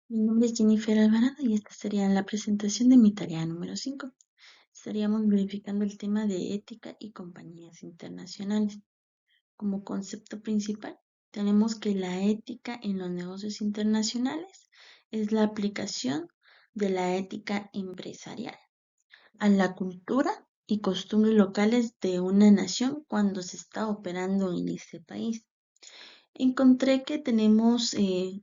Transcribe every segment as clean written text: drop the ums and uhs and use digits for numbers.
Mi nombre es Jennifer Alvarado y esta sería la presentación de mi tarea número 5. Estaríamos verificando el tema de ética y compañías internacionales. Como concepto principal, tenemos que la ética en los negocios internacionales es la aplicación de la ética empresarial a la cultura y costumbres locales de una nación cuando se está operando en ese país. Encontré que tenemos,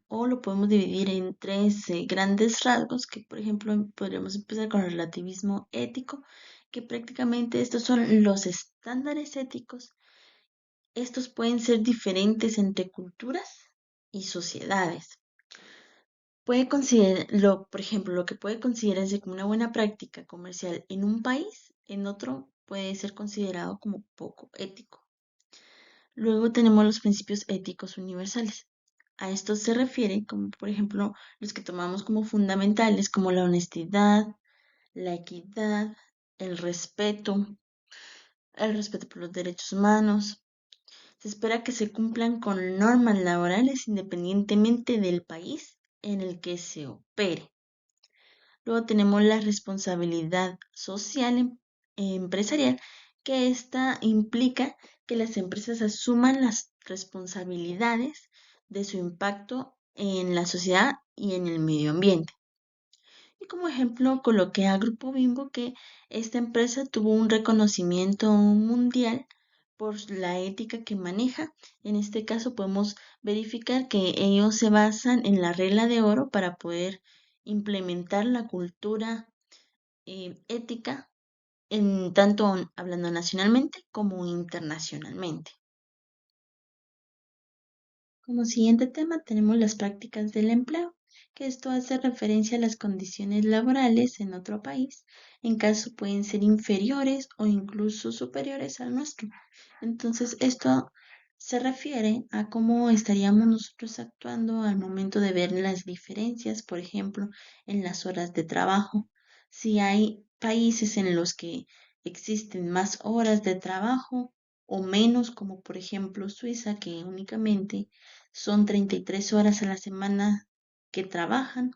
o lo podemos dividir en tres grandes rasgos, que por ejemplo podríamos empezar con el relativismo ético, que prácticamente estos son los estándares éticos. Estos pueden ser diferentes entre culturas y sociedades. Por ejemplo, lo que puede considerarse como una buena práctica comercial en un país, en otro puede ser considerado como poco ético. Luego tenemos los principios éticos universales. A esto se refiere como, por ejemplo, los que tomamos como fundamentales, como la honestidad, la equidad, el respeto, el respeto por los derechos humanos. Se espera que se cumplan con normas laborales independientemente del país en el que se opere. Luego tenemos la responsabilidad social empresarial, que esta implica que las empresas asuman las responsabilidades de su impacto en la sociedad y en el medio ambiente. Y como ejemplo coloqué a Grupo Bimbo que esta empresa tuvo un reconocimiento mundial por la ética que maneja. En este caso podemos verificar que ellos se basan en la regla de oro para poder implementar la cultura ética en tanto hablando nacionalmente como internacionalmente. Como siguiente tema tenemos las prácticas del empleo, que esto hace referencia a las condiciones laborales en otro país, en caso pueden ser inferiores o incluso superiores al nuestro. Entonces, esto se refiere a cómo estaríamos nosotros actuando al momento de ver las diferencias, por ejemplo, en las horas de trabajo. Si hay países en los que existen más horas de trabajo o menos, como por ejemplo Suiza, que únicamente son 33 horas a la semana que trabajan.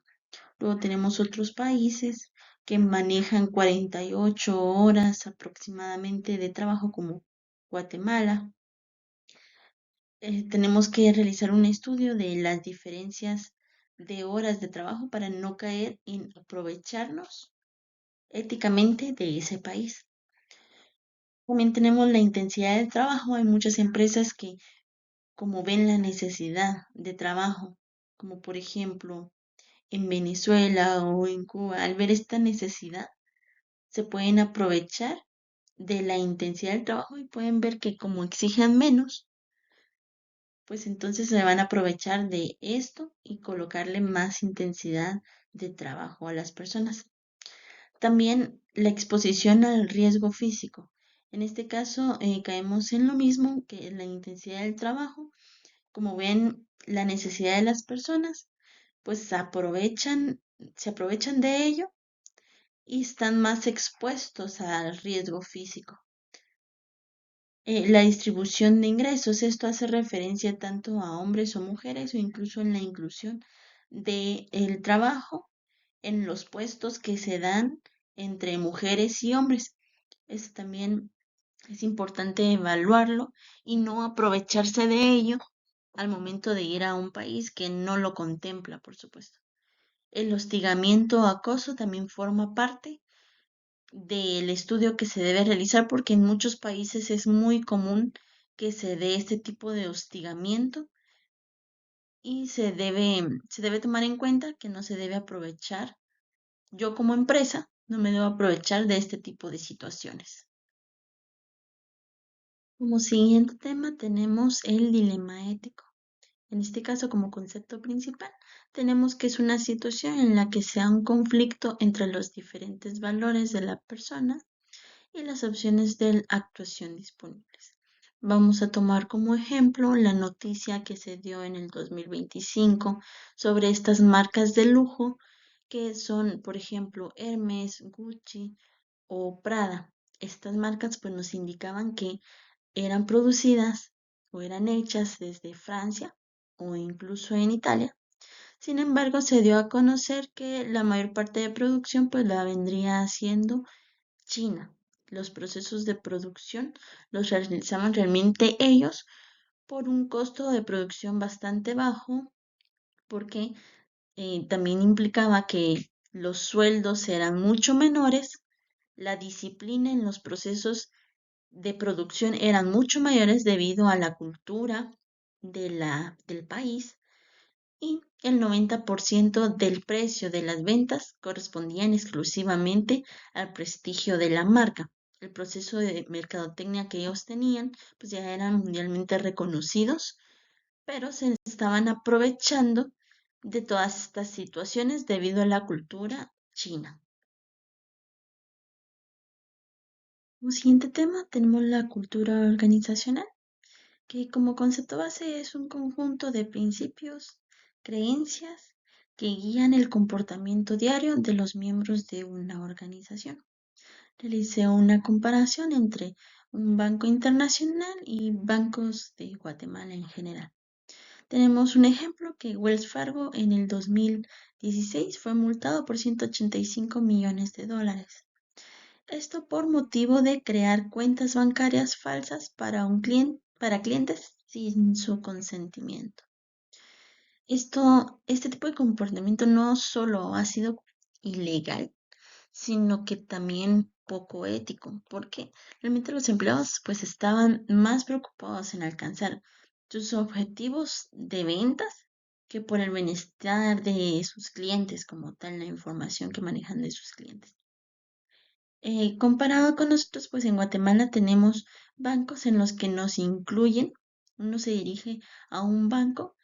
Luego tenemos otros países que manejan 48 horas aproximadamente de trabajo como Guatemala. Tenemos que realizar un estudio de las diferencias de horas de trabajo para no caer en aprovecharnos éticamente de ese país. También tenemos la intensidad del trabajo. Hay muchas empresas que, como ven la necesidad de trabajo, como por ejemplo en Venezuela o en Cuba, al ver esta necesidad, se pueden aprovechar de la intensidad del trabajo y pueden ver que como exigen menos, pues entonces se van a aprovechar de esto y colocarle más intensidad de trabajo a las personas. También la exposición al riesgo físico. En este caso, caemos en lo mismo que la intensidad del trabajo. Como ven la necesidad de las personas, pues se aprovechan de ello y están más expuestos al riesgo físico. La distribución de ingresos, esto hace referencia tanto a hombres o mujeres o incluso en la inclusión del trabajo en los puestos que se dan entre mujeres y hombres. Eso también es importante evaluarlo y no aprovecharse de ello al momento de ir a un país que no lo contempla, por supuesto. El hostigamiento o acoso también forma parte del estudio que se debe realizar porque en muchos países es muy común que se dé este tipo de hostigamiento y se debe tomar en cuenta que no se debe aprovechar. Yo como empresa no me debo aprovechar de este tipo de situaciones. Como siguiente tema tenemos el dilema ético. En este caso, como concepto principal, tenemos que es una situación en la que se da un conflicto entre los diferentes valores de la persona y las opciones de actuación disponibles. Vamos a tomar como ejemplo la noticia que se dio en el 2025 sobre estas marcas de lujo que son, por ejemplo, Hermes, Gucci o Prada. Estas marcas pues nos indicaban que eran producidas o eran hechas desde Francia o incluso en Italia. Sin embargo, se dio a conocer que la mayor parte de producción pues la vendría haciendo China. Los procesos de producción los realizaban realmente ellos por un costo de producción bastante bajo, porque también implicaba que los sueldos eran mucho menores, la disciplina en los procesos de producción eran mucho mayores debido a la cultura del país y el 90% del precio de las ventas correspondían exclusivamente al prestigio de la marca. El proceso de mercadotecnia que ellos tenían, pues ya eran mundialmente reconocidos, pero se estaban aprovechando de todas estas situaciones debido a la cultura china. Como siguiente tema tenemos la cultura organizacional, que como concepto base es un conjunto de principios, creencias que guían el comportamiento diario de los miembros de una organización. Realicé una comparación entre un banco internacional y bancos de Guatemala en general. Tenemos un ejemplo que Wells Fargo en el 2016 fue multado por 185 millones de dólares. Esto por motivo de crear cuentas bancarias falsas para clientes sin su consentimiento. Este tipo de comportamiento no solo ha sido ilegal, sino que también poco ético, porque realmente los empleados pues estaban más preocupados en alcanzar sus objetivos de ventas que por el bienestar de sus clientes, como tal la información que manejan de sus clientes. Comparado con nosotros, pues en Guatemala tenemos bancos en los que nos incluyen, uno se dirige a un banco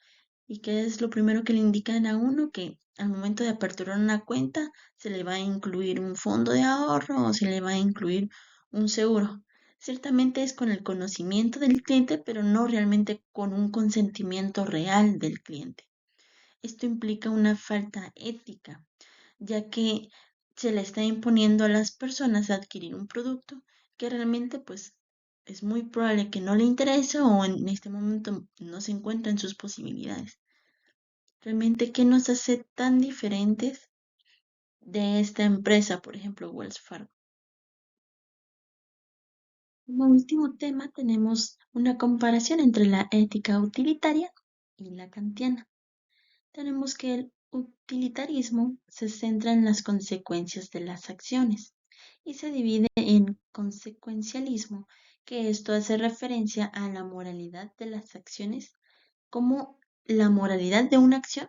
y que es lo primero que le indican a uno, que al momento de aperturar una cuenta se le va a incluir un fondo de ahorro o se le va a incluir un seguro. Ciertamente es con el conocimiento del cliente, pero no realmente con un consentimiento real del cliente. Esto implica una falta ética, ya que se le está imponiendo a las personas adquirir un producto que realmente pues es muy probable que no le interese o en este momento no se encuentra en sus posibilidades. Realmente, ¿qué nos hace tan diferentes de esta empresa, por ejemplo, Wells Fargo? Como último tema tenemos una comparación entre la ética utilitaria y la kantiana. Tenemos que el utilitarismo se centra en las consecuencias de las acciones y se divide en consecuencialismo, que esto hace referencia a la moralidad de las acciones, como la moralidad de una acción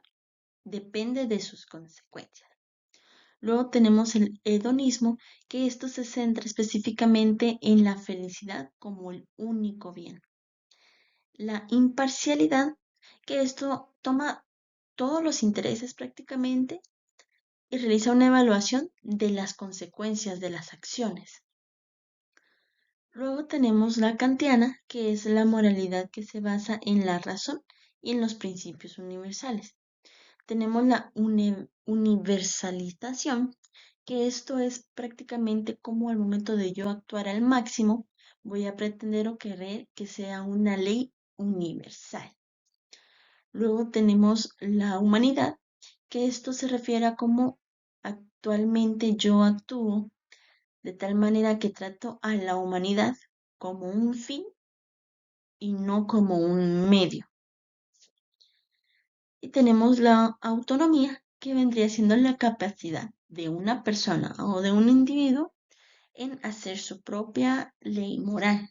depende de sus consecuencias. Luego tenemos el hedonismo, que esto se centra específicamente en la felicidad como el único bien. La imparcialidad, que esto toma todos los intereses prácticamente y realiza una evaluación de las consecuencias de las acciones. Luego tenemos la kantiana, que es la moralidad que se basa en la razón y en los principios universales. Tenemos la universalización, que esto es prácticamente como al momento de yo actuar al máximo, voy a pretender o querer que sea una ley universal. Luego tenemos la humanidad, que esto se refiere a cómo actualmente yo actúo de tal manera que trato a la humanidad como un fin y no como un medio. Y tenemos la autonomía, que vendría siendo la capacidad de una persona o de un individuo en hacer su propia ley moral.